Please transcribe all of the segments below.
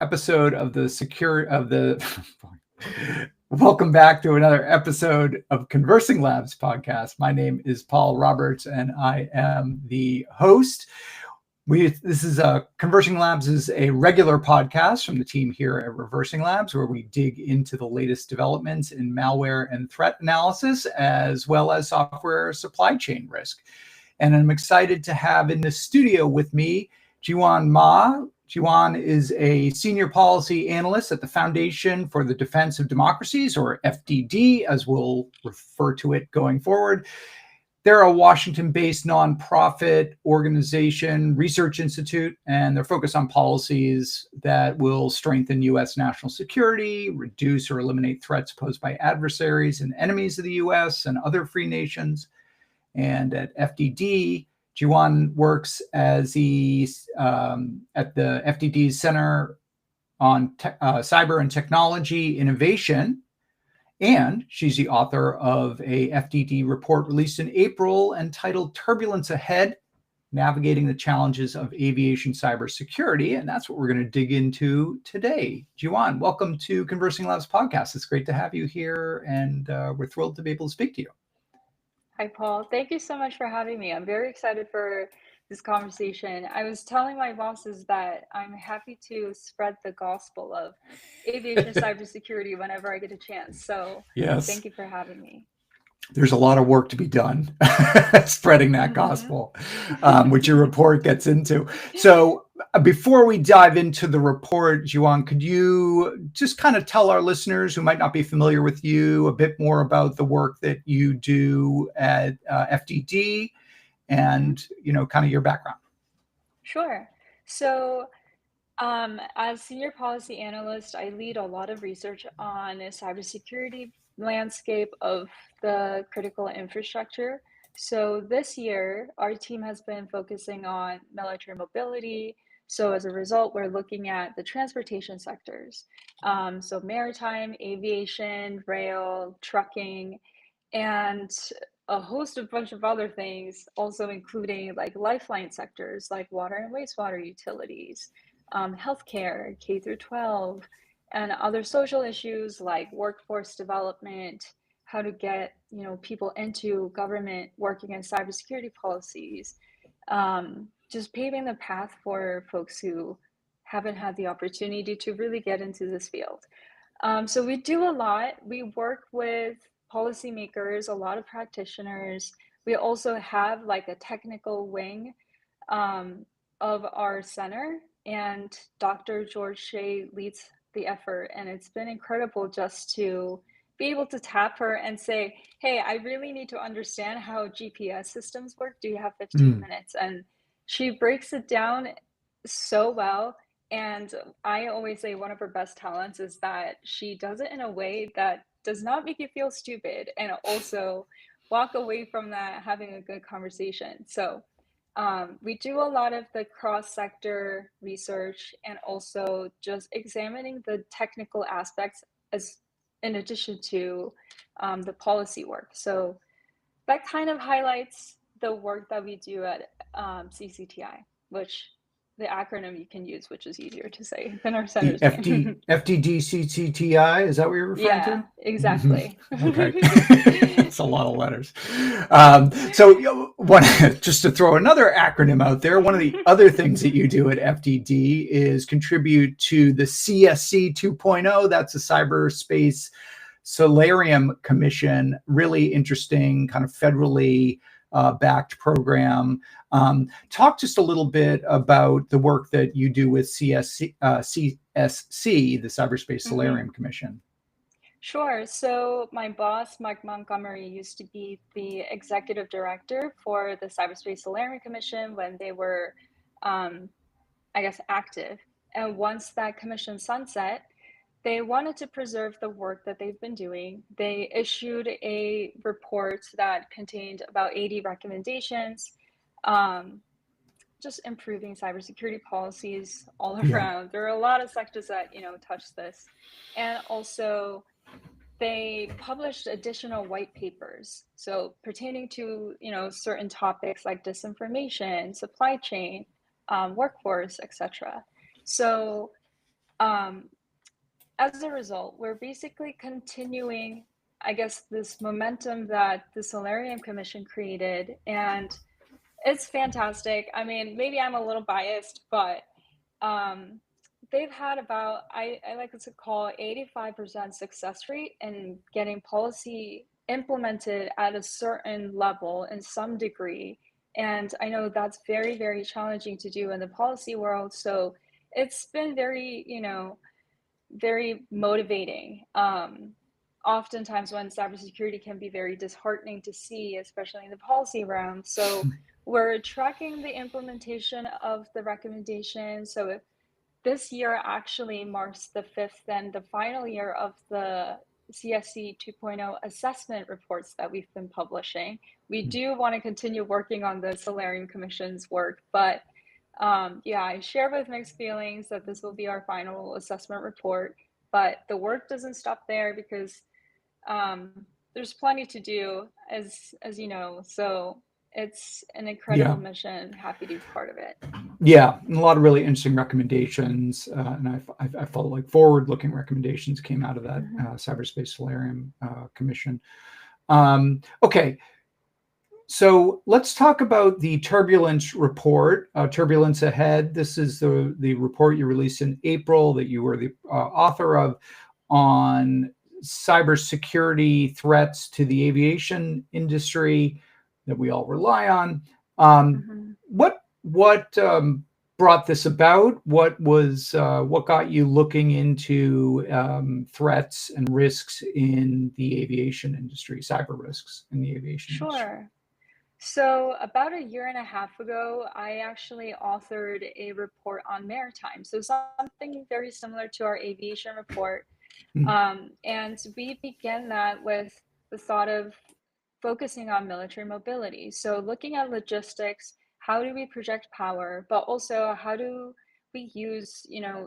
episode of Welcome back to another episode of ConversingLabs podcast. My name is Paul Roberts, and I am the host. ConversingLabs is a regular podcast from the team here at ReversingLabs, where we dig into the latest developments in malware and threat analysis, as well as software supply chain risk. And I'm excited to have in the studio with me Jiwon Ma. Jiwon is a senior policy analyst at the Foundation for the Defense of Democracies, or FDD, as we'll refer to it going forward. They're a Washington-based nonprofit organization, research institute, and they're focused on policies that will strengthen U.S. national security, reduce or eliminate threats posed by adversaries and enemies of the U.S. and other free nations. And at FDD, Jiwon works as at the FDD's Center on Cyber and Technology Innovation. And she's the author of a FDD report released in April entitled Turbulence Ahead, Navigating the Challenges of Aviation Cybersecurity. And that's what we're going to dig into today. Jiwon, welcome to ConversingLabs podcast. It's great to have you here, and we're thrilled to be able to speak to you. Hi, Paul. Thank you so much for having me. I'm very excited for this conversation. I was telling my bosses that I'm happy to spread the gospel of aviation cybersecurity whenever I get a chance. So yes, thank you for having me. There's a lot of work to be done spreading that gospel, which your report gets into. So before we dive into the report, Jiwon, could you just kind of tell our listeners who might not be familiar with you a bit more about the work that you do at FDD and, kind of your background? Sure. So as senior policy analyst, I lead a lot of research on the cybersecurity landscape of the critical infrastructure. So this year, our team has been focusing on military mobility. So as a result, we're looking at the transportation sectors. So maritime, aviation, rail, trucking, and a bunch of other things, also including like lifeline sectors like water and wastewater utilities, healthcare, K through 12, and other social issues like workforce development, how to get people into government working in cybersecurity policies, just paving the path for folks who haven't had the opportunity to really get into this field. So we do a lot. We work with policymakers, a lot of practitioners. We also have like a technical wing of our center, and Dr. George Shea leads the effort, and it's been incredible just to be able to tap her and say, hey, I really need to understand how GPS systems work. Do you have 15 minutes? And she breaks it down so well. And I always say one of her best talents is that she does it in a way that does not make you feel stupid, and also walk away from that having a good conversation. So we do a lot of the cross-sector research and also just examining the technical aspects as in addition to the policy work. So that kind of highlights the work that we do at CCTI, which the acronym you can use, which is easier to say than our center's name. FDDCCTI, is that what you're referring to? Yeah, exactly. Okay. It's a lot of letters. Just to throw another acronym out there, one of the other things that you do at FDD is contribute to the CSC 2.0. That's a Cyberspace Solarium Commission, really interesting kind of federally backed program. Talk just a little bit about the work that you do with CSC, the Cyberspace Solarium Commission. Sure. So my boss, Mike Montgomery, used to be the executive director for the Cyberspace Solarium Commission when they were, active. And once that commission sunset, they wanted to preserve the work that they've been doing. They issued a report that contained about 80 recommendations, just improving cybersecurity policies all around. There are a lot of sectors that, touch this. And also they published additional white papers. So pertaining to, certain topics like disinformation, supply chain, workforce, etc. So As a result, we're basically continuing, I guess, this momentum that the Solarium Commission created, and it's fantastic. I mean, maybe I'm a little biased, but they've had about, I like to call 85% success rate in getting policy implemented at a certain level in some degree. And I know that's very, very challenging to do in the policy world. So it's been very, very motivating. Oftentimes when cybersecurity can be very disheartening to see, especially in the policy realm. So we're tracking the implementation of the recommendations. So if this year actually marks the fifth and the final year of the CSC 2.0 assessment reports that we've been publishing. We do want to continue working on the Solarium Commission's work, but yeah, I share with mixed feelings that this will be our final assessment report, but the work doesn't stop there because there's plenty to do, as you know. So it's an incredible mission. Happy to be part of it. Yeah, and a lot of really interesting recommendations, and I felt like forward-looking recommendations came out of that Cyberspace Solarium Commission. Okay, so let's talk about the Turbulence report, Turbulence Ahead. This is the report you released in April that you were the author of on cybersecurity threats to the aviation industry that we all rely on. What brought this about? What got you looking into threats and risks in the aviation industry, cyber risks in the aviation industry? Sure. So about a year and a half ago, I actually authored a report on maritime. So something very similar to our aviation report. And we began that with the thought of focusing on military mobility. So looking at logistics, how do we project power, but also how do we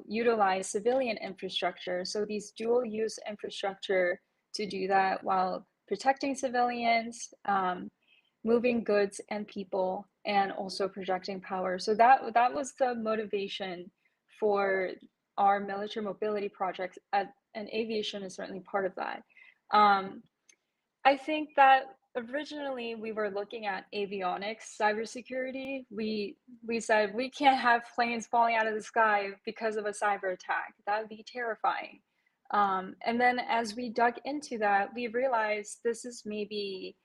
utilize civilian infrastructure? So these dual use infrastructure to do that while protecting civilians, moving goods and people, and also projecting power. So that was the motivation for our military mobility projects, and aviation is certainly part of that. I think that originally we were looking at avionics cybersecurity. We said we can't have planes falling out of the sky because of a cyber attack. That would be terrifying. And then as we dug into that, we realized this is maybe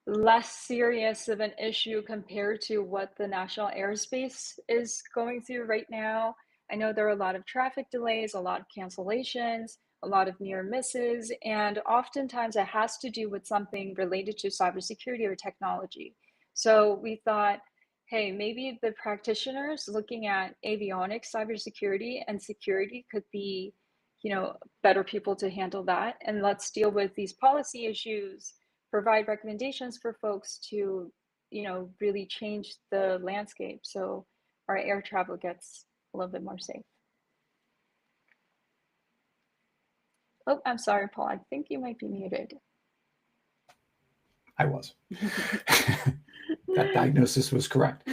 less serious of an issue compared to what the national airspace is going through right now. I know there are a lot of traffic delays, a lot of cancellations, a lot of near misses, and oftentimes it has to do with something related to cybersecurity or technology. So we thought, hey, maybe the practitioners looking at avionics, cybersecurity, and security could be, better people to handle that. And let's deal with these policy issues, provide recommendations for folks to, really change the landscape so our air travel gets a little bit more safe. Oh, I'm sorry, Paul. I think you might be muted. I was. That diagnosis was correct.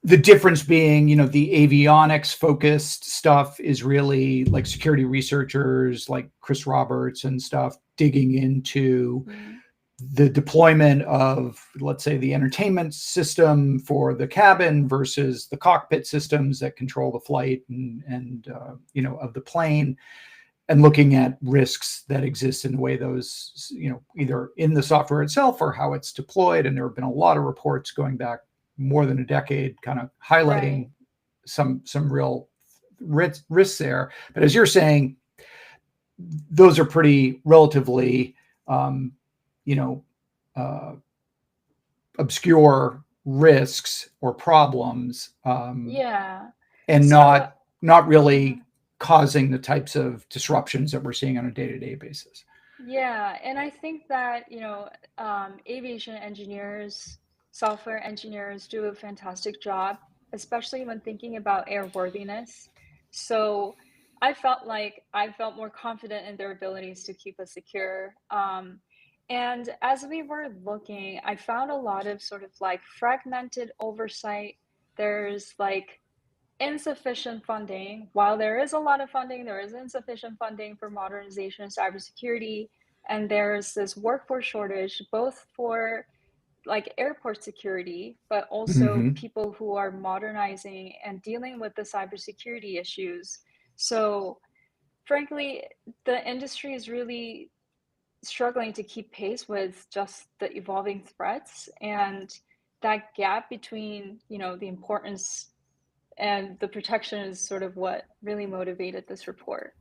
The difference being, the avionics focused stuff is really like security researchers like Chris Roberts and stuff digging into the deployment of, let's say, the entertainment system for the cabin versus the cockpit systems that control the flight and of the plane, and looking at risks that exist in the way those, either in the software itself or how it's deployed. And there have been a lot of reports going back more than a decade kind of highlighting some real risks there. But as you're saying, those are pretty relatively obscure risks or problems, and not really causing the types of disruptions that we're seeing on a day-to-day basis. Yeah, and I think that aviation engineers, software engineers do a fantastic job, especially when thinking about airworthiness. So I felt more confident in their abilities to keep us secure. And as we were looking, I found a lot of sort of like fragmented oversight. There's like insufficient funding. While there is a lot of funding, there is insufficient funding for modernization of cybersecurity. And there's this workforce shortage, both for like airport security, but also Mm-hmm. people who are modernizing and dealing with the cybersecurity issues. So frankly, the industry is really struggling to keep pace with just the evolving threats, and that gap between, the importance and the protection is sort of what really motivated this report.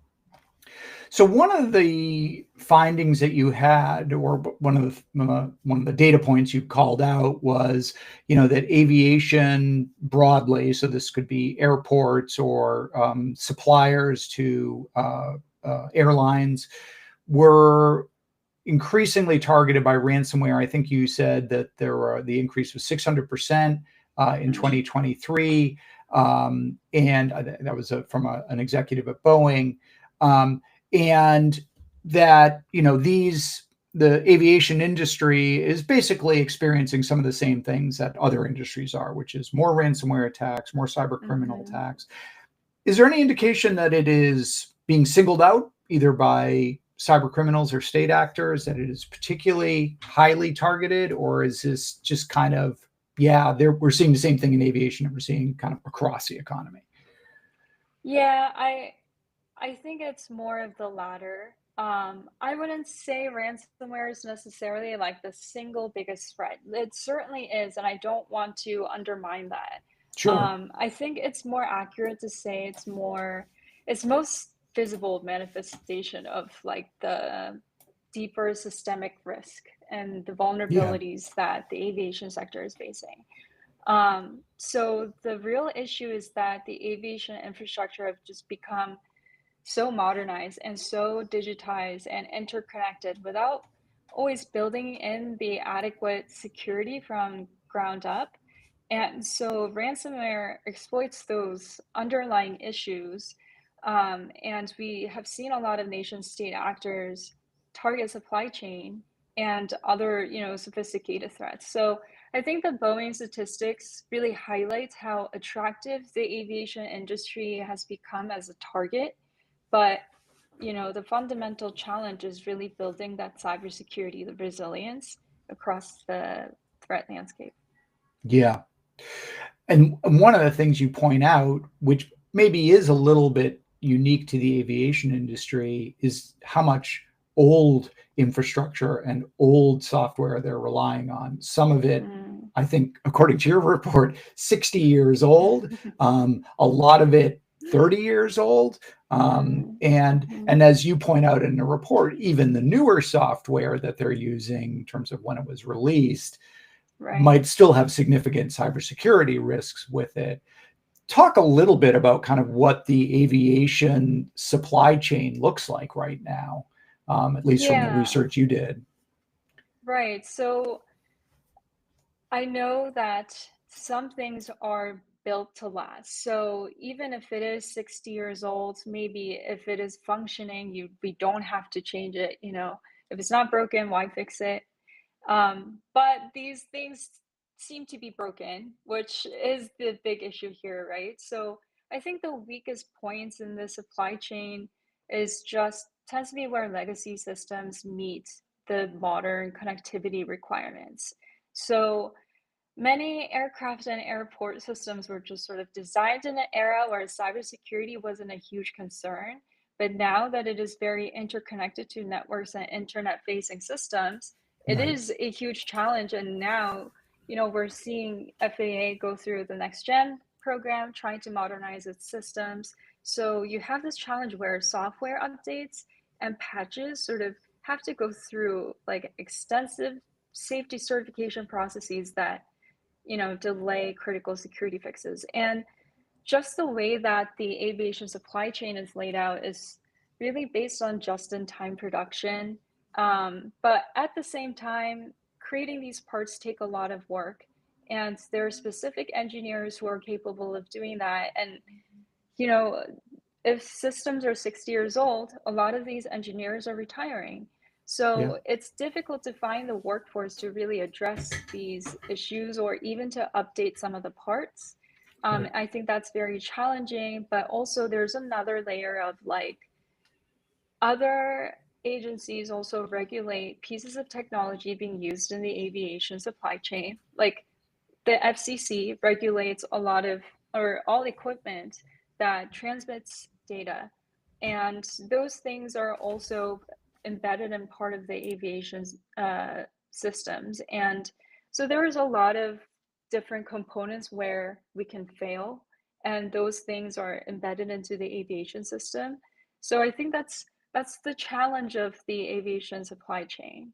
So one of the findings that you had, or one of the data points you called out, was that aviation broadly, so this could be airports or suppliers to airlines, were increasingly targeted by ransomware. I think you said that the increase was 600% in 2023, and that was from an executive at Boeing. And that the aviation industry is basically experiencing some of the same things that other industries are, which is more ransomware attacks, more cyber criminal attacks. Is there any indication that it is being singled out either by cyber criminals or state actors, that it is particularly highly targeted, or is this just kind of, we're seeing the same thing in aviation that we're seeing kind of across the economy? Yeah, I think it's more of the latter. I wouldn't say ransomware is necessarily like the single biggest threat. It certainly is, and I don't want to undermine that. Sure. I think it's more accurate to say it's most visible manifestation of like the deeper systemic risk and the Yeah. vulnerabilities that the aviation sector is facing. So the real issue is that the aviation infrastructure have just become so modernized and so digitized and interconnected without always building in the adequate security from ground up. And so ransomware exploits those underlying issues. And we have seen a lot of nation state actors target supply chain and other, sophisticated threats. So I think the Boeing statistics really highlights how attractive the aviation industry has become as a target. But the fundamental challenge is really building that cybersecurity, the resilience across the threat landscape. Yeah. And one of the things you point out, which maybe is a little bit unique to the aviation industry, is how much old infrastructure and old software they're relying on. Some of it, I think, according to your report, 60 years old, a lot of it 30 years old. And as you point out in the report, even the newer software that they're using in terms of when it was released might still have significant cybersecurity risks with it. Talk a little bit about kind of what the aviation supply chain looks like right now, at least from the research you did. Right. So I know that some things are built to last. So even if it is 60 years old, maybe if it is functioning, we don't have to change it. If it's not broken, why fix it? But these things seem to be broken, which is the big issue here, right? So I think the weakest points in the supply chain tends to be where legacy systems meet the modern connectivity requirements. So many aircraft and airport systems were just sort of designed in an era where cybersecurity wasn't a huge concern. But now that it is very interconnected to networks and internet facing systems, it Right. is a huge challenge. And now, we're seeing FAA go through the next gen program, trying to modernize its systems. So you have this challenge where software updates and patches sort of have to go through like extensive safety certification processes that delay critical security fixes. And just the way that the aviation supply chain is laid out is really based on just-in-time production. But at the same time, creating these parts take a lot of work, and there are specific engineers who are capable of doing that. And you know, if systems are 60 years old, a lot of these engineers are retiring. Yeah. So it's difficult to find the workforce to really address these issues or even to update some of the parts. Right. I think that's very challenging, but also there's another layer of like other agencies also regulate pieces of technology being used in the aviation supply chain. Like the FCC regulates a lot of or all equipment that transmits data. And those things are also embedded in part of the aviation systems. And so there is a lot of different components where we can fail, and those things are embedded into the aviation system. So I think that's the challenge of the aviation supply chain.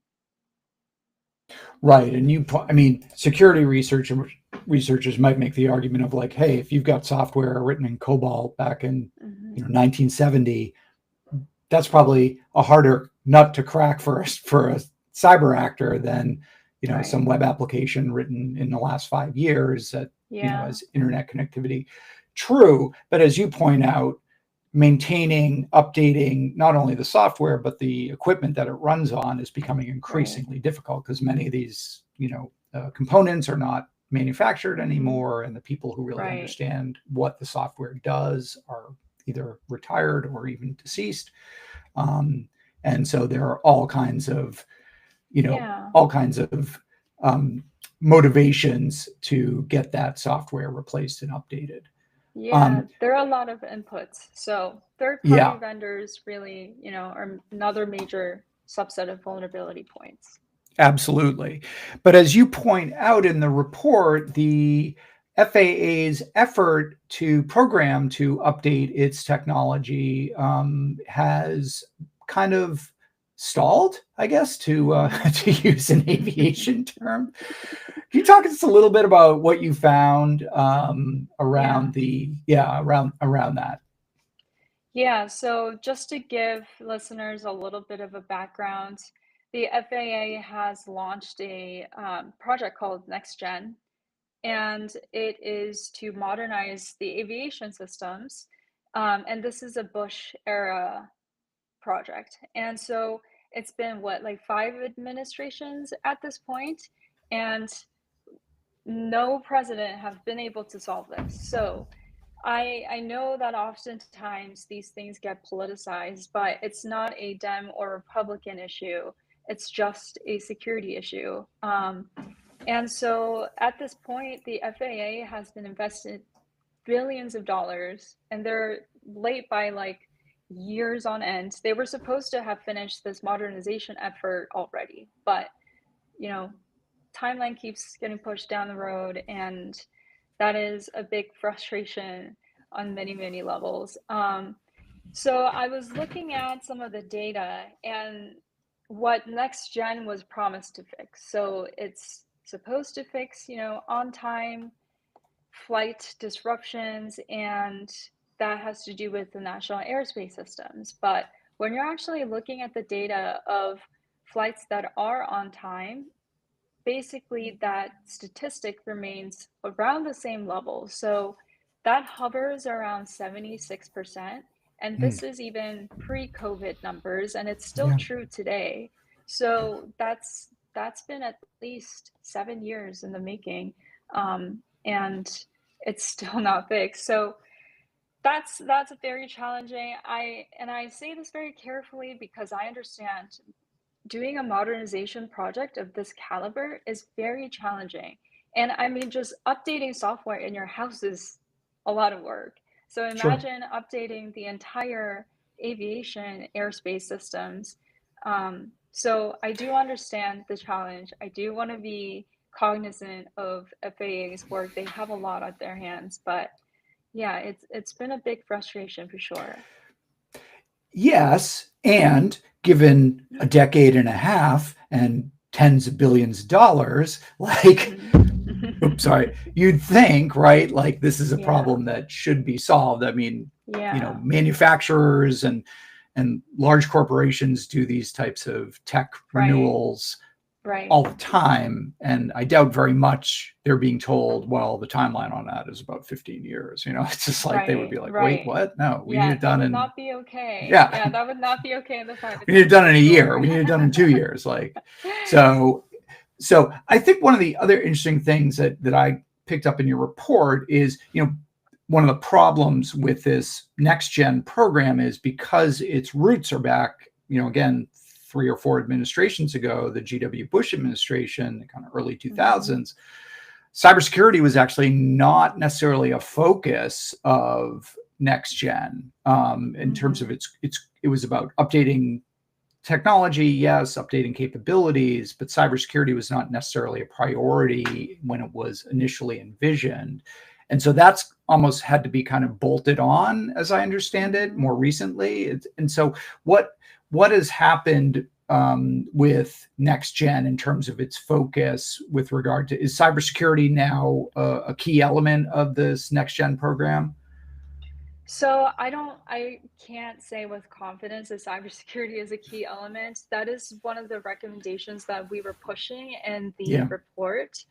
Right. And I mean, security researchers might make the argument of like, hey, if you've got software written in COBOL back in, Mm-hmm. 1970, that's probably a harder nut to crack for a cyber actor than, Right. some web application written in the last 5 years that, Yeah. has internet connectivity. True. But as you point out, maintaining, updating not only the software but the equipment that it runs on is becoming Right. increasingly difficult because many of these components are not manufactured Mm-hmm. anymore, and the people who really Right. understand what the software does are either retired or even deceased. And so there are all kinds of Yeah. motivations to get that software replaced and updated. Yeah, there are a lot of inputs. So third-party Yeah. vendors really, are another major subset of vulnerability points. Absolutely. But as you point out in the report, the FAA's effort to program to update its technology has kind of stalled, I guess, to to use an aviation term. Can you talk to us a little bit about what you found around around that? Yeah, so just to give listeners a little bit of a background, the FAA has launched a project called NextGen, and it is to modernize the aviation systems. And this is a Bush era project. And so it's been what, like 5 administrations at this point, and no president have been able to solve this. So I know that oftentimes these things get politicized, but it's not a Dem or Republican issue. It's just a security issue. And so at this point, the FAA has been invested billions of dollars, and they're late by like years on end. They were supposed to have finished this modernization effort already, but you know, timeline keeps getting pushed down the road, and that is a big frustration on many, many levels. So I was looking at some of the data and what NextGen was promised to fix. So it's supposed to fix, on time flight disruptions, and that has to do with the national airspace systems. But when you're actually looking at the data of flights that are on time, basically that statistic remains around the same level. So that hovers around 76%. And Mm, this is even pre-COVID numbers, and it's still yeah. true today. So that's been at least 7 years in the making, and it's still not fixed. So that's very challenging. I say this very carefully because I understand doing a modernization project of this caliber is very challenging. And I mean, just updating software in your house is a lot of work. So Sure. imagine updating the entire aviation airspace systems. So I do understand the challenge. I do want to be cognizant of FAA's work. They have a lot on their hands, but yeah, it's been a big frustration for sure. Yes, and given a decade and a half and tens of billions of dollars, like, oops, Mm-hmm. sorry, you'd think, right? Like this is a Yeah, problem that should be solved. I mean, yeah, manufacturers and large corporations do these types of tech right, renewals right. all the time, and I doubt very much they're being told, well, the timeline on that is about 15 years. It's just like they would Right, be like, wait, right. what? No, we need Yeah, it that done would in not be okay. yeah. Yeah, that would not be okay in the private We need it sector done in for a year. sure. We need it done in 2 years. Like, so I think one of the other interesting things that I picked up in your report is, one of the problems with this next gen program is because its roots are back, again, 3 or 4 administrations ago, the GW Bush administration, the kind of early 2000s, cybersecurity was actually not necessarily a focus of next gen in terms of it was about updating technology, yes, updating capabilities, but cybersecurity was not necessarily a priority when it was initially envisioned. And so that's almost had to be kind of bolted on, as I understand it, more recently. And so what has happened with next gen in terms of its focus with regard to, is cybersecurity now a key element of this next gen program? So I can't say with confidence that cybersecurity is a key element. That is one of the recommendations that we were pushing in the report.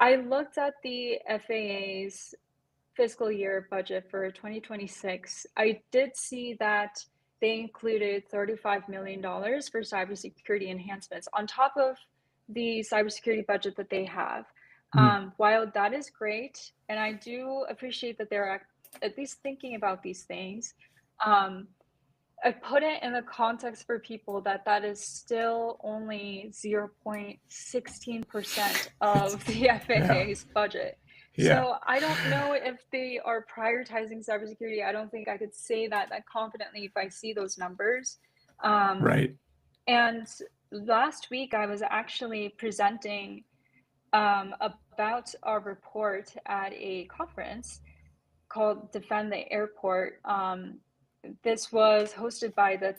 I looked at the FAA's fiscal year budget for 2026. I did see that they included $35 million for cybersecurity enhancements on top of the cybersecurity budget that they have. While that is great, and I do appreciate that they're at least thinking about these things, I put it in the context for people that is still only 0.16% of the FAA's budget. So I don't know if they are prioritizing cybersecurity. I don't think I could say that confidently if I see those numbers. Right. And last week I was actually presenting about our report at a conference called Defend the Airport. This was hosted by the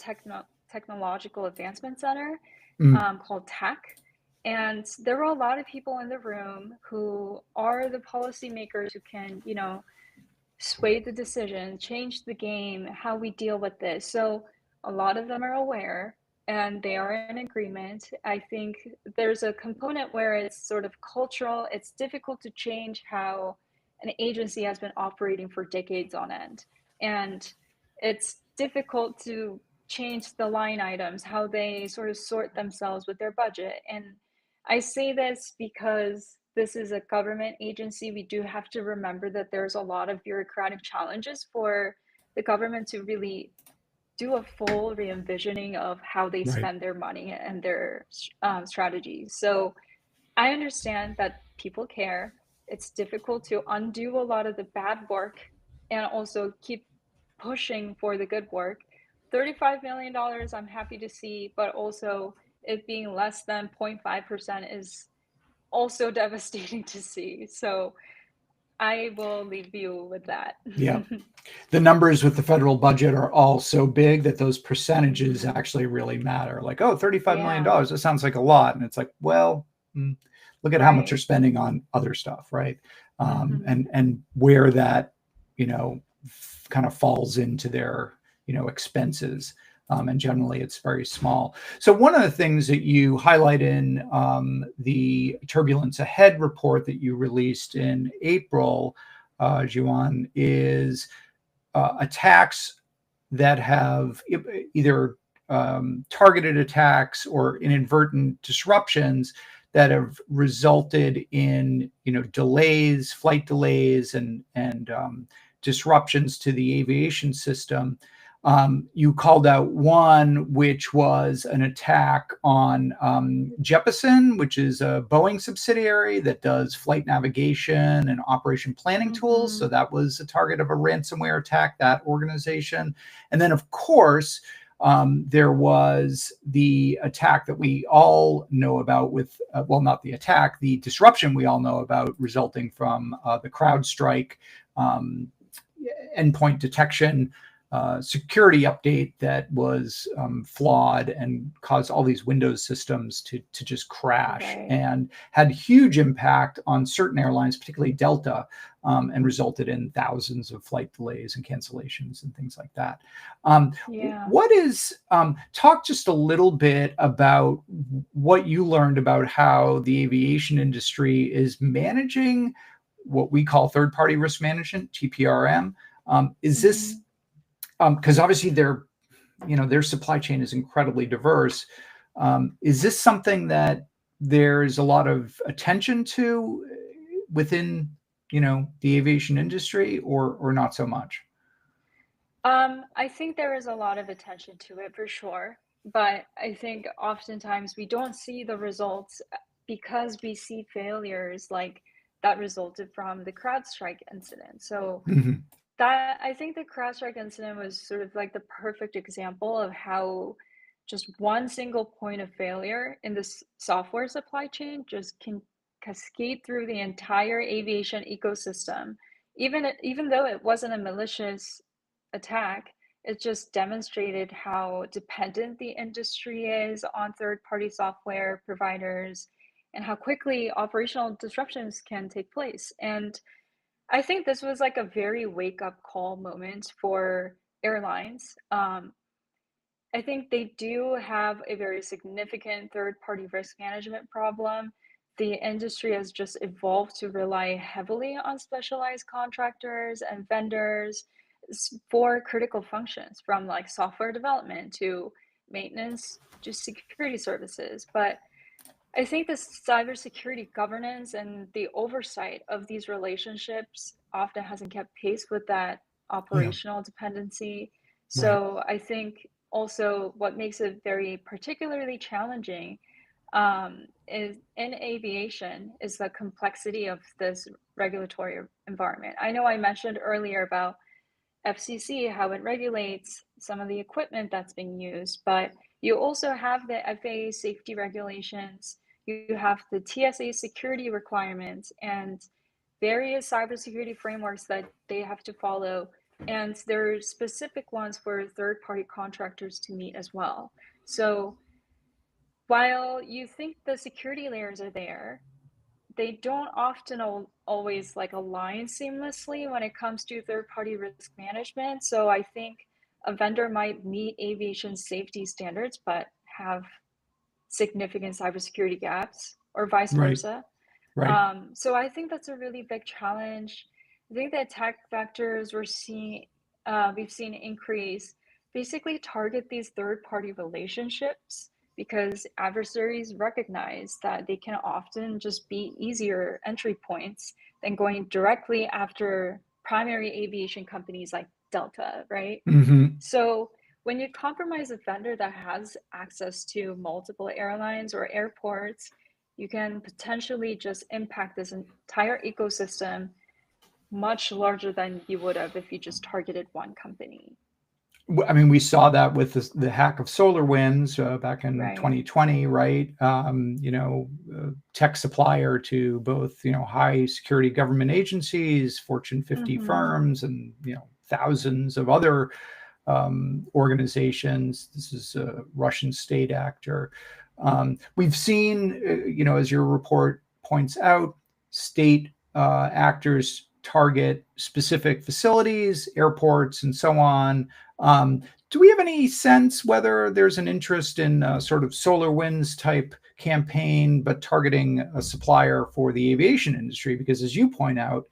Technological Advancement Center called TAC. And there were a lot of people in the room who are the policymakers who can, sway the decision, change the game, how we deal with this. So a lot of them are aware and they are in agreement. I think there's a component where it's sort of cultural. It's difficult to change how an agency has been operating for decades on end. And it's difficult to change the line items, how they sort of sort themselves with their budget. And I say this because this is a government agency. We do have to remember that there's a lot of bureaucratic challenges for the government to really do a full re-envisioning of how they spend their money and their strategies. So I understand that people care. It's difficult to undo a lot of the bad work and also keep pushing for the good work. $35 million, I'm happy to see, but also it being less than 0.5% is also devastating to see. So I will leave you with that. The numbers with the federal budget are all so big that those percentages actually really matter. Like, oh, $35 million, that sounds like a lot. And it's like, well, look at how much you're spending on other stuff, right? And where that, kind of falls into their, expenses. And generally it's very small. So one of the things that you highlight in the Turbulence Ahead report that you released in April, Jiwon, is attacks that have either targeted attacks or inadvertent disruptions that have resulted in, delays, flight delays, and disruptions to the aviation system. You called out one, which was an attack on Jeppesen, which is a Boeing subsidiary that does flight navigation and operation planning tools. So that was a target of a ransomware attack, that organization. And then, of course, there was the attack that we all know about with, not the attack, the disruption we all know about resulting from the CrowdStrike endpoint detection security update that was flawed and caused all these Windows systems to just crash and had huge impact on certain airlines, particularly Delta, and resulted in thousands of flight delays and cancellations and things like that. What is, talk just a little bit about what you learned about how the aviation industry is managing what we call third-party risk management, TPRM. Is this, because obviously their supply chain is incredibly diverse. Is this something that there's a lot of attention to within, the aviation industry, or not so much? I think there is a lot of attention to it for sure, but I think oftentimes we don't see the results because we see failures like that resulted from the CrowdStrike incident. So Hmm. that I think the CrowdStrike incident was sort of like the perfect example of how just one single point of failure in this software supply chain just can cascade through the entire aviation ecosystem. Even though it wasn't a malicious attack, it just demonstrated how dependent the industry is on third-party software providers and how quickly operational disruptions can take place. And I think this was like a very wake-up call moment for airlines. I think they do have a very significant third-party risk management problem. The industry has just evolved to rely heavily on specialized contractors and vendors for critical functions, from like software development to maintenance to security services. But I think the cybersecurity governance and the oversight of these relationships often hasn't kept pace with that Yeah. operational dependency. Right. So I think also what makes it very particularly challenging is in aviation is the complexity of this regulatory environment. I know I mentioned earlier about FCC, how it regulates some of the equipment that's being used, but you also have the FAA safety regulations, you have the TSA security requirements, and various cybersecurity frameworks that they have to follow. And there are specific ones for third party contractors to meet as well. So while you think the security layers are there, they don't often always like align seamlessly when it comes to third-party risk management. So I think a vendor might meet aviation safety standards but have significant cybersecurity gaps, or vice Right. versa. Right. So I think that's a really big challenge. I think the attack vectors we've seen increase basically target these third-party relationships because adversaries recognize that they can often just be easier entry points than going directly after primary aviation companies like Delta, right? Hmm. So when you compromise a vendor that has access to multiple airlines or airports, you can potentially just impact this entire ecosystem much larger than you would have if you just targeted one company. I mean, we saw that with the hack of SolarWinds back in Right. 2020, right? Tech supplier to both, high security government agencies, Fortune 50 Mm-hmm. firms, and, thousands of other organizations. This is a Russian state actor. We've seen, as your report points out, state actors target specific facilities, airports, and so on. Do we have any sense whether there's an interest in sort of SolarWinds type campaign, but targeting a supplier for the aviation industry? Because as you point out,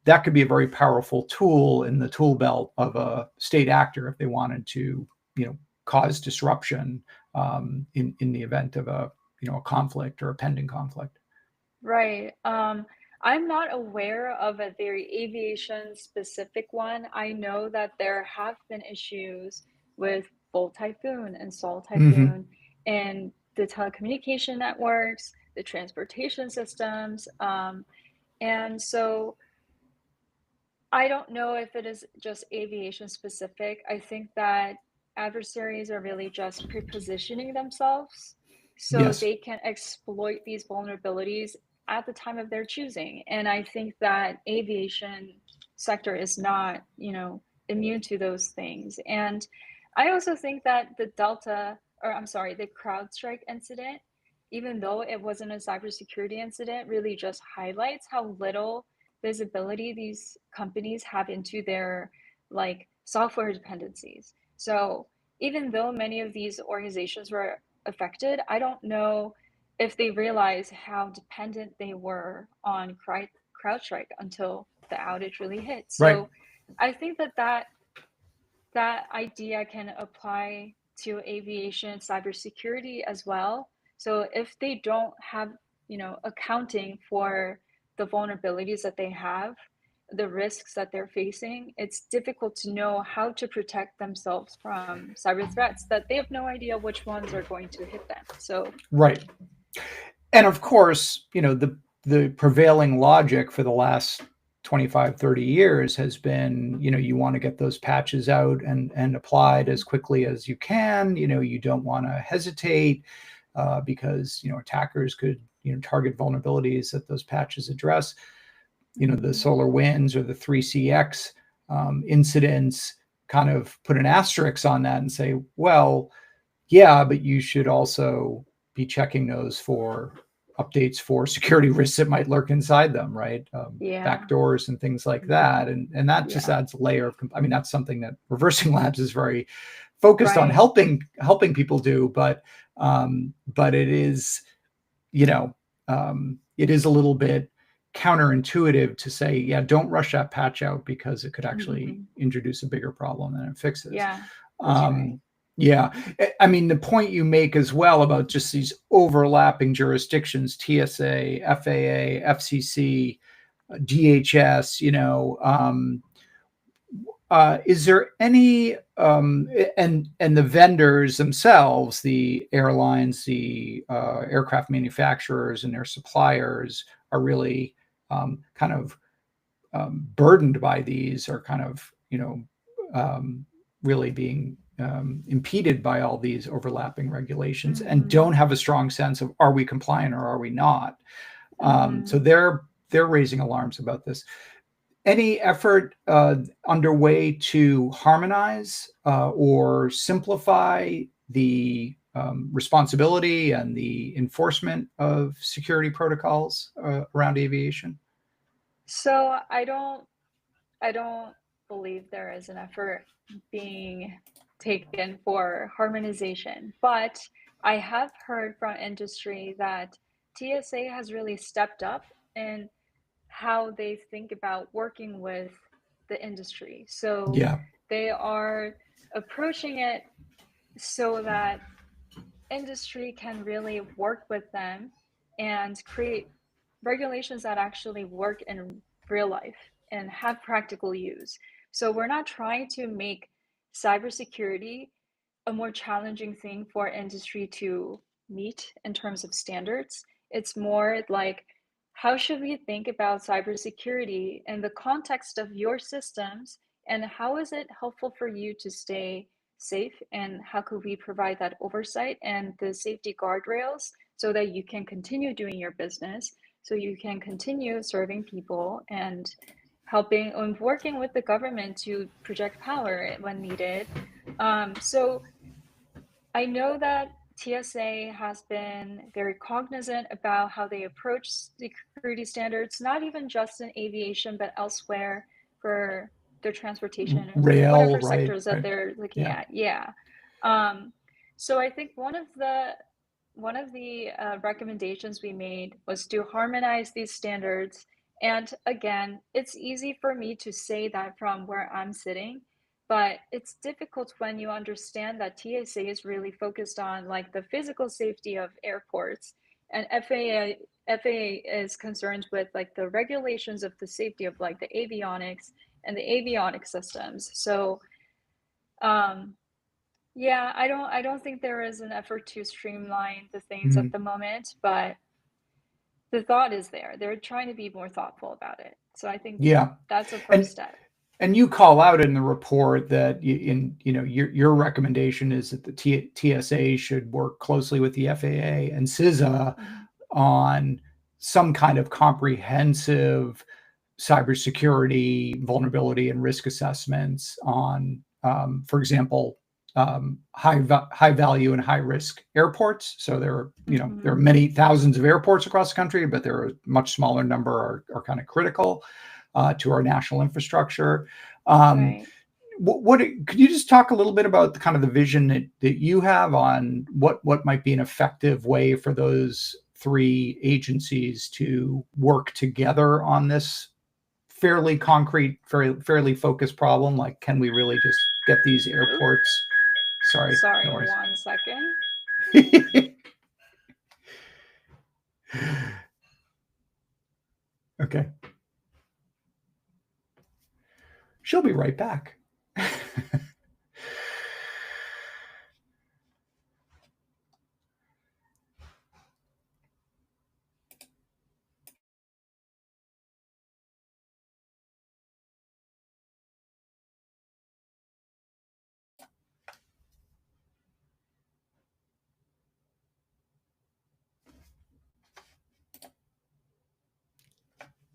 that could be a very powerful tool in the tool belt of a state actor if they wanted to, cause disruption in the event of a conflict or a pending conflict. Right. I'm not aware of a very aviation specific one. I know that there have been issues with Bull Typhoon and Sol Hmm. Typhoon and the telecommunication networks, the transportation systems. And so I don't know if it is just aviation specific. I think that adversaries are really just prepositioning themselves so Yes. they can exploit these vulnerabilities at the time of their choosing. And I think that aviation sector is not, immune to those things. And I also think that the CrowdStrike incident, even though it wasn't a cybersecurity incident, really just highlights how little visibility these companies have into their like software dependencies. So even though many of these organizations were affected, I don't know if they realize how dependent they were on CrowdStrike until the outage really hit. Right. So I think that idea can apply to aviation cybersecurity as well. So if they don't have, accounting for the vulnerabilities that they have, the risks that they're facing, it's difficult to know how to protect themselves from cyber threats that they have no idea which ones are going to hit them. So right. And of course, the prevailing logic for the last 25, 30 years has been, you want to get those patches out and applied as quickly as you can. You don't want to hesitate because, attackers could, target vulnerabilities that those patches address. The SolarWinds or the 3CX incidents kind of put an asterisk on that and say, well, yeah, but you should also be checking those for updates for security risks that might lurk inside them, right? Backdoors and things like that. And that just adds a layer of, that's something that ConversingLabs is very focused on helping people do, but it is, it is a little bit counterintuitive to say, yeah, don't rush that patch out because it could actually introduce a bigger problem than it fixes. Yeah, that's right. Yeah. The point you make as well about just these overlapping jurisdictions, TSA, FAA, FCC, DHS, is there any, and the vendors themselves, the airlines, the aircraft manufacturers and their suppliers are really kind of burdened by these, or kind of, really being impeded by all these overlapping regulations and don't have a strong sense of, are we compliant or are we not? So they're raising alarms about this. Any effort underway to harmonize or simplify the responsibility and the enforcement of security protocols around aviation? So I don't believe there is an effort being taken for harmonization, but I have heard from industry that TSA has really stepped up in how they think about working with the industry. So they are approaching it so that industry can really work with them and create regulations that actually work in real life and have practical use. So we're not trying to make cybersecurity a more challenging thing for industry to meet in terms of standards. It's more like, how should we think about cybersecurity in the context of your systems, and how is it helpful for you to stay safe, and how could we provide that oversight and the safety guardrails so that you can continue doing your business, so you can continue serving people and helping and working with the government to project power when needed. So I know that TSA has been very cognizant about how they approach security standards, not even just in aviation, but elsewhere for their transportation and rail, whatever right, sectors that they're looking at. So I think one of the recommendations we made was to harmonize these standards. And again, it's easy for me to say that from where I'm sitting, but it's difficult when you understand that TSA is really focused on like the physical safety of airports, and FAA is concerned with like the regulations of the safety of like the avionics and the avionics systems. So yeah, I don't think there is an effort to streamline the things at the moment, but the thought is there. They're trying to be more thoughtful about it. So I think that's a first step. And you call out in the report that your recommendation is that the TSA should work closely with the FAA and CISA on some kind of comprehensive cybersecurity vulnerability and risk assessments on, for example, high value and high risk airports. So there are there are many thousands of airports across the country, but there are a much smaller number are kind of critical to our national infrastructure. What could you just talk a little bit about the kind of the vision that you have on what might be an effective way for those three agencies to work together on this fairly concrete, fairly focused problem? Like, can we really just get these airports? Sorry, 1 second. Okay. She'll be right back.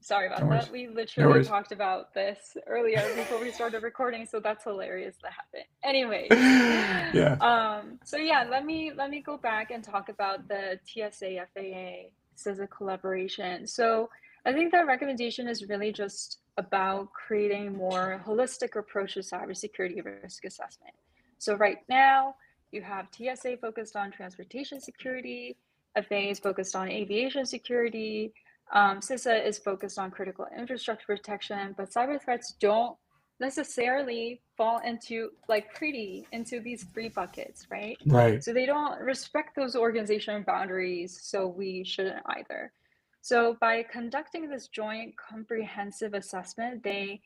Sorry about No worries. that. We No literally worries. talked about this earlier before we started recording, so that's hilarious that happened. Anyways, Yeah. so yeah, let me go back and talk about the TSA FAA CISA collaboration. So I think that recommendation is really just about creating a more holistic approach to cybersecurity risk assessment. So right now, you have TSA focused on transportation security, FAA is focused on aviation security, CISA is focused on critical infrastructure protection, but cyber threats don't necessarily fall into into these three buckets, right? Right. So they don't respect those organizational boundaries, so we shouldn't either. So by conducting this joint comprehensive assessment, they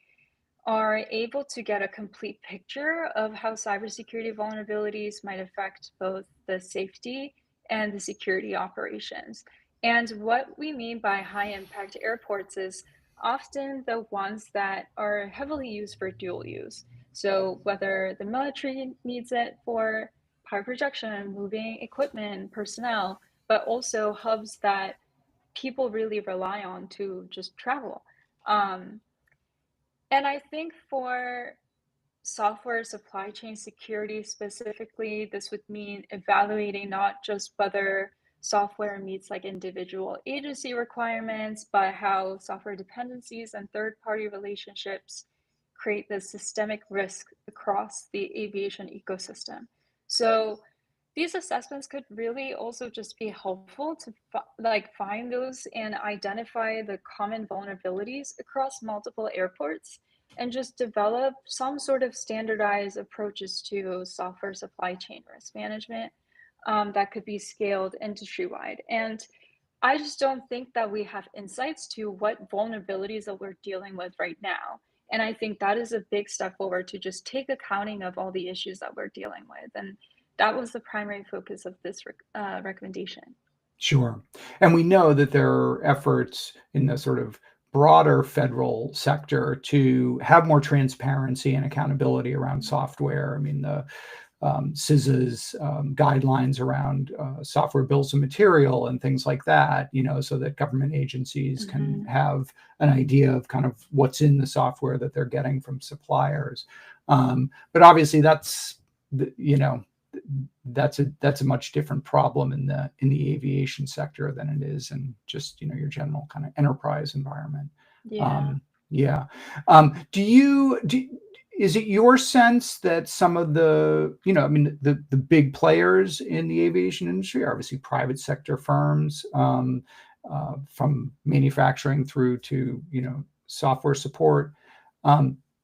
are able to get a complete picture of how cybersecurity vulnerabilities might affect both the safety and the security operations. And what we mean by high impact airports is often the ones that are heavily used for dual use. So, whether the military needs it for power projection, moving equipment, personnel, but also hubs that people really rely on to just travel. Um, and I think for software supply chain security specifically, this would mean evaluating not just whether software meets like individual agency requirements, but how software dependencies and third-party relationships create this systemic risk across the aviation ecosystem. So these assessments could really also just be helpful to find those and identify the common vulnerabilities across multiple airports and just develop some sort of standardized approaches to software supply chain risk management that could be scaled industry-wide. And I just don't think that we have insights to what vulnerabilities that we're dealing with right now. And I think that is a big step forward to just take accounting of all the issues that we're dealing with. And that was the primary focus of this recommendation. Sure. And we know that there are efforts in the sort of broader federal sector to have more transparency and accountability around software. I mean, the CISA's guidelines around software bills of material and things like that, so that government agencies can have an idea of kind of what's in the software that they're getting from suppliers. But obviously that's that's a much different problem in the aviation sector than it is in just your general kind of enterprise environment. Yeah. Yeah. Is it your sense that some of the the big players in the aviation industry are obviously private sector firms, from manufacturing through to software support?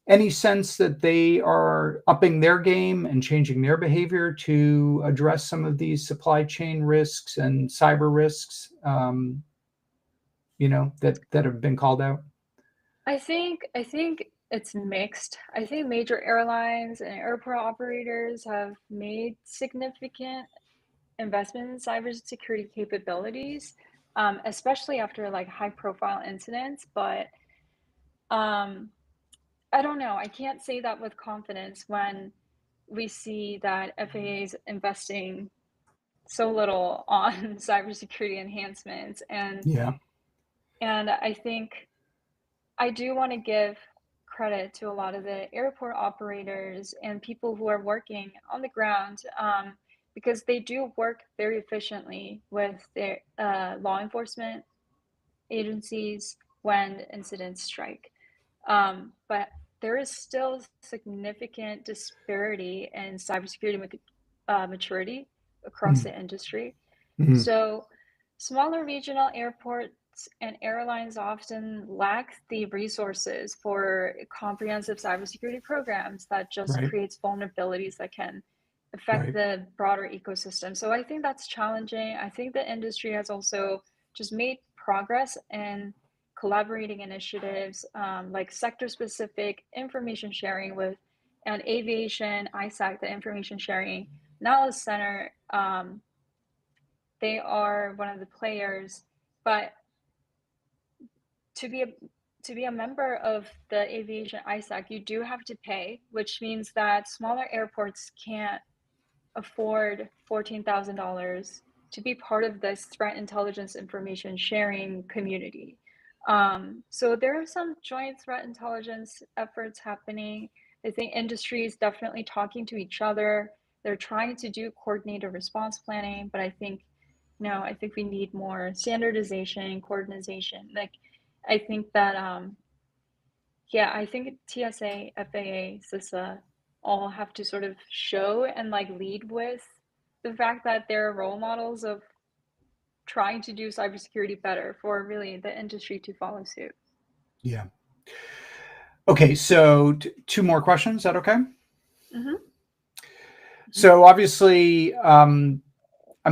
Any sense that they are upping their game and changing their behavior to address some of these supply chain risks and cyber risks, that have been called out? I think it's mixed. I think major airlines and airport operators have made significant investment in cybersecurity capabilities, especially after like high profile incidents. But um, I don't know. I can't say that with confidence when we see that FAA is investing so little on cybersecurity enhancements, Yeah. and I think I do want to give credit to a lot of the airport operators and people who are working on the ground, because they do work very efficiently with their law enforcement agencies when incidents strike. But there is still significant disparity in cybersecurity maturity across the industry. Mhm. So, smaller regional airports and airlines often lack the resources for comprehensive cybersecurity programs that just Right. creates vulnerabilities that can affect Right. the broader ecosystem. So I think that's challenging. I think the industry has also just made progress in collaborating initiatives, like sector-specific information sharing with and aviation, ISAC, the Information Sharing Analysis Center. They are one of the players, but to be a member of the aviation ISAC, you do have to pay, which means that smaller airports can't afford $14,000 to be part of this threat intelligence information sharing community. So there are some joint threat intelligence efforts happening. I think industry is definitely talking to each other. They're trying to do coordinated response planning, but I think we need more standardization, coordination. Like, I think that I think TSA, FAA, CISA all have to sort of show and like lead with the fact that they're role models of trying to do cybersecurity better for really the industry to follow suit. Yeah. Okay, so two more questions. Is that okay? Mm-hmm. So obviously, I'm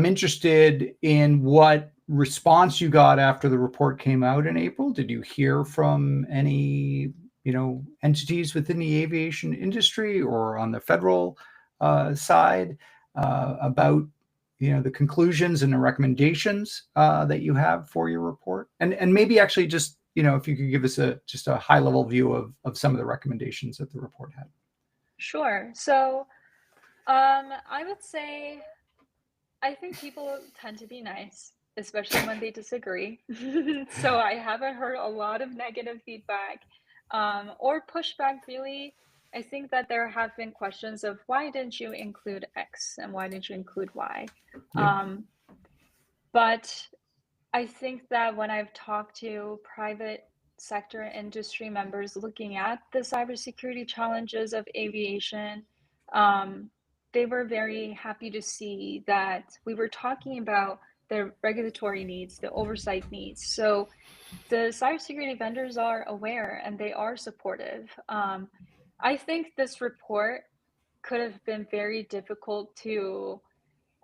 interested in what response you got after the report came out in April. Did you hear from any, entities within the aviation industry or on the federal side about, the conclusions and the recommendations that you have for your report? And maybe actually just, if you could give us just a high level view of some of the recommendations that the report had. Sure. So I would say I think people tend to be nice, especially when they disagree. So I haven't heard a lot of negative feedback or pushback, really. I think that there have been questions of why didn't you include X and why didn't you include Y? Yeah. But I think that when I've talked to private sector industry members looking at the cybersecurity challenges of aviation, they were very happy to see that we were talking about the regulatory needs, the oversight needs. So the cybersecurity vendors are aware and they are supportive. I think this report could have been very difficult to,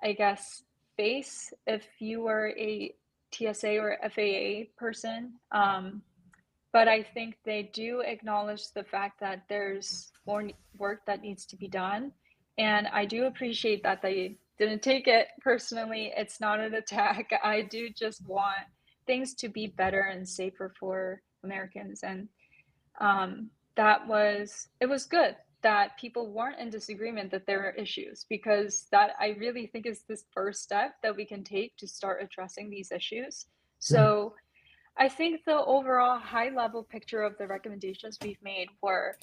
I guess, face if you were a TSA or FAA person. But I think they do acknowledge the fact that there's more work that needs to be done. And I do appreciate that they didn't take it personally. It's not an attack. I do just want things to be better and safer for Americans. And it was good that people weren't in disagreement that there are issues, because that I really think is this first step that we can take to start addressing these issues. So I think the overall high level picture of the recommendations we've made were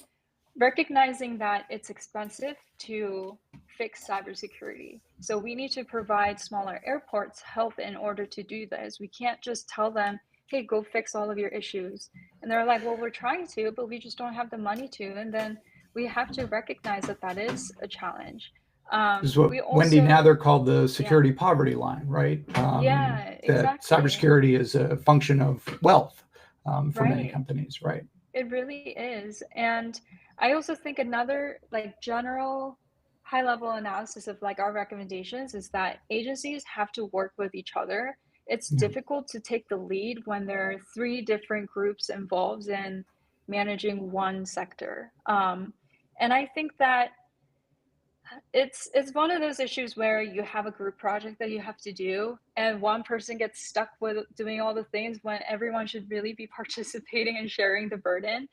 recognizing that it's expensive to fix cybersecurity. So we need to provide smaller airports help in order to do this. We can't just tell them, hey, go fix all of your issues. And they're like, well, we're trying to, but we just don't have the money to. And then we have to recognize that that is a challenge. This is what we also, Wendy Mather called the security poverty line, right? Yeah, That exactly. cybersecurity is a function of wealth for many Right. companies, right? It really is. And I also think another like general high level analysis of like our recommendations is that agencies have to work with each other. It's Yeah. difficult to take the lead when there are three different groups involved in managing one sector. And I think that it's one of those issues where you have a group project that you have to do and one person gets stuck with doing all the things when everyone should really be participating and sharing the burden,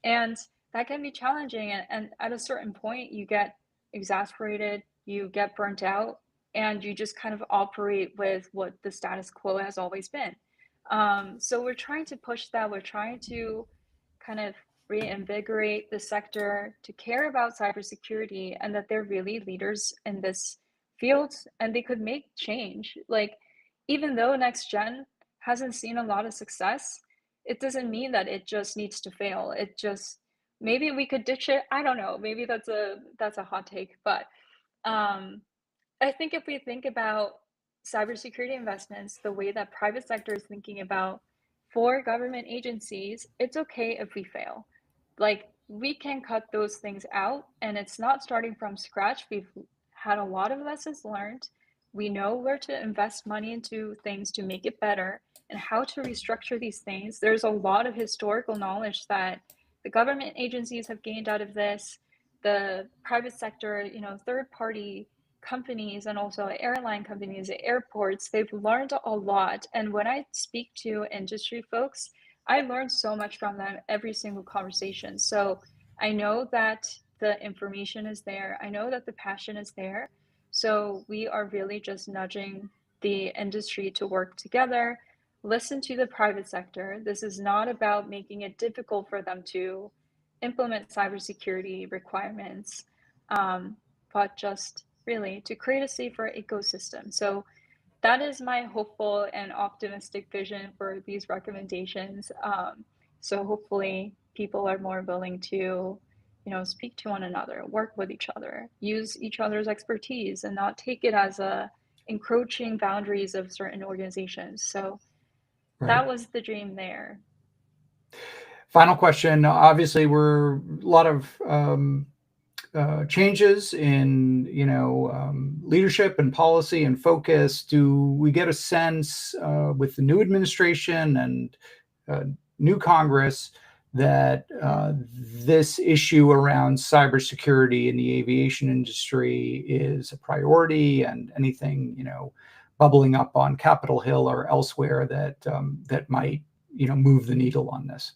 and that can be challenging, and at a certain point you get exasperated, you get burnt out, and you just kind of operate with what the status quo has always been. So we're trying to push that. We're trying to kind of reinvigorate the sector to care about cybersecurity and that they're really leaders in this field and they could make change. Like, even though next gen hasn't seen a lot of success, it doesn't mean that it just needs to fail. It just, maybe we could ditch it. I don't know. Maybe that's a hot take, but I think if we think about cybersecurity investments the way that private sector is thinking about for government agencies, it's okay if we fail. Like, we can cut those things out and it's not starting from scratch. We've had a lot of lessons learned. We know where to invest money into things to make it better. and how to restructure these things. There's a lot of historical knowledge that the government agencies have gained out of this, the private sector, third-party companies, and also airline companies, airports, they've learned a lot. And when I speak to industry folks, I learn so much from them every single conversation. So I know that the information is there. I know that the passion is there. So we are really just nudging the industry to work together, listen to the private sector. This is not about making it difficult for them to implement cybersecurity requirements, but just really to create a safer ecosystem. So that is my hopeful and optimistic vision for these recommendations. So hopefully people are more willing to, speak to one another, work with each other, use each other's expertise, and not take it as encroaching boundaries of certain organizations. So that was the dream there. Final question. Obviously, we're a lot of changes in leadership and policy and focus. Do we get a sense with the new administration and new Congress that this issue around cybersecurity in the aviation industry is a priority, and anything bubbling up on Capitol Hill or elsewhere that might move the needle on this?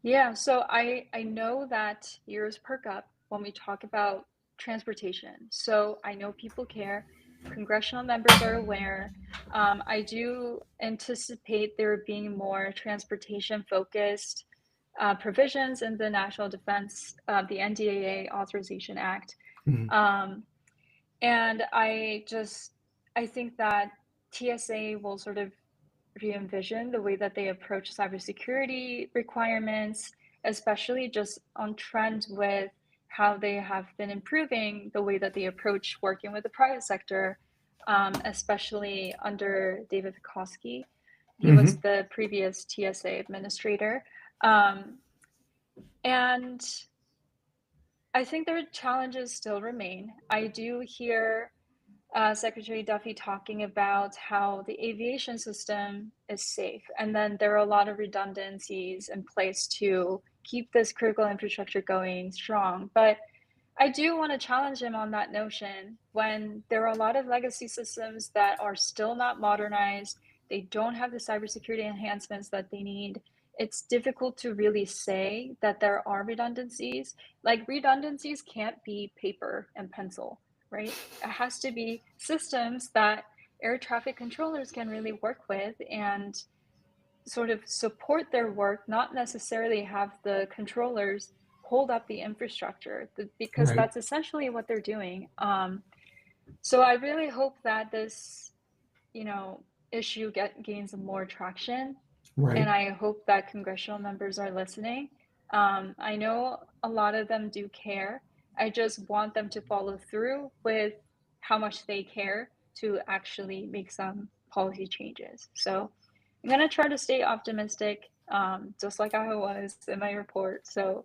Yeah, so I know that ears perk up when we talk about transportation. So I know people care. Congressional members are aware. I do anticipate there being more transportation-focused provisions in the National Defense, the NDAA Authorization Act. And I think that TSA will sort of re-envision the way that they approach cybersecurity requirements, especially just on trend with how they have been improving the way that they approach working with the private sector, especially under David Pekoski. He was the previous TSA administrator. And I think their challenges still remain. I do hear Secretary Duffy talking about how the aviation system is safe, and then there are a lot of redundancies in place to keep this critical infrastructure going strong. But I do want to challenge him on that notion when there are a lot of legacy systems that are still not modernized. They don't have the cybersecurity enhancements that they need. It's difficult to really say that there are redundancies. Like, redundancies can't be paper and pencil, right? It has to be systems that air traffic controllers can really work with and sort of support their work, not necessarily have the controllers hold up the infrastructure, because that's essentially what they're doing. So I really hope that this, issue gains more traction. And I hope that congressional members are listening. I know a lot of them do care. I just want them to follow through with how much they care to actually make some policy changes. So I'm going to try to stay optimistic, just like I was in my report. So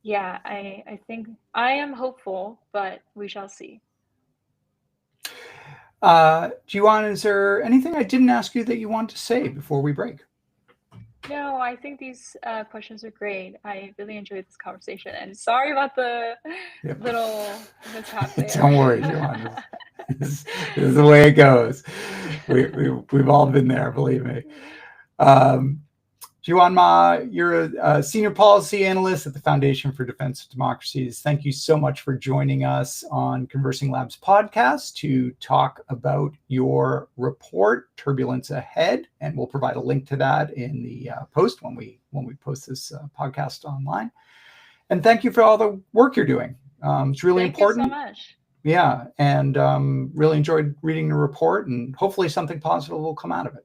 yeah, I think I am hopeful, but we shall see. Jiwon, is there anything I didn't ask you that you want to say before we break? No, I think these questions are great. I really enjoyed this conversation, and sorry about the little mishap there. Don't worry, Jiwon. This is the way it goes. We've all been there, believe me. Jiwon Ma, you're a senior policy analyst at the Foundation for Defense of Democracies. Thank you so much for joining us on ConversingLabs podcast to talk about your report, Turbulence Ahead, and we'll provide a link to that in the post when we post this podcast online. And thank you for all the work you're doing. It's really important. Thank you so much. Yeah, and really enjoyed reading the report, and hopefully something positive will come out of it.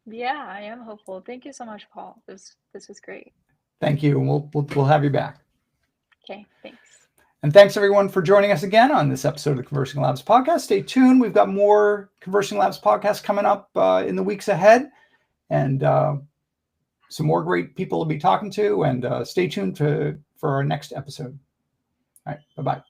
Yeah, I am hopeful. Thank you so much, Paul. This was great. Thank you, and we'll have you back. Okay, thanks. And thanks everyone for joining us again on this episode of the ConversingLabs podcast. Stay tuned. We've got more ConversingLabs podcasts coming up in the weeks ahead, and some more great people to be talking to. And stay tuned for our next episode. All right, bye-bye.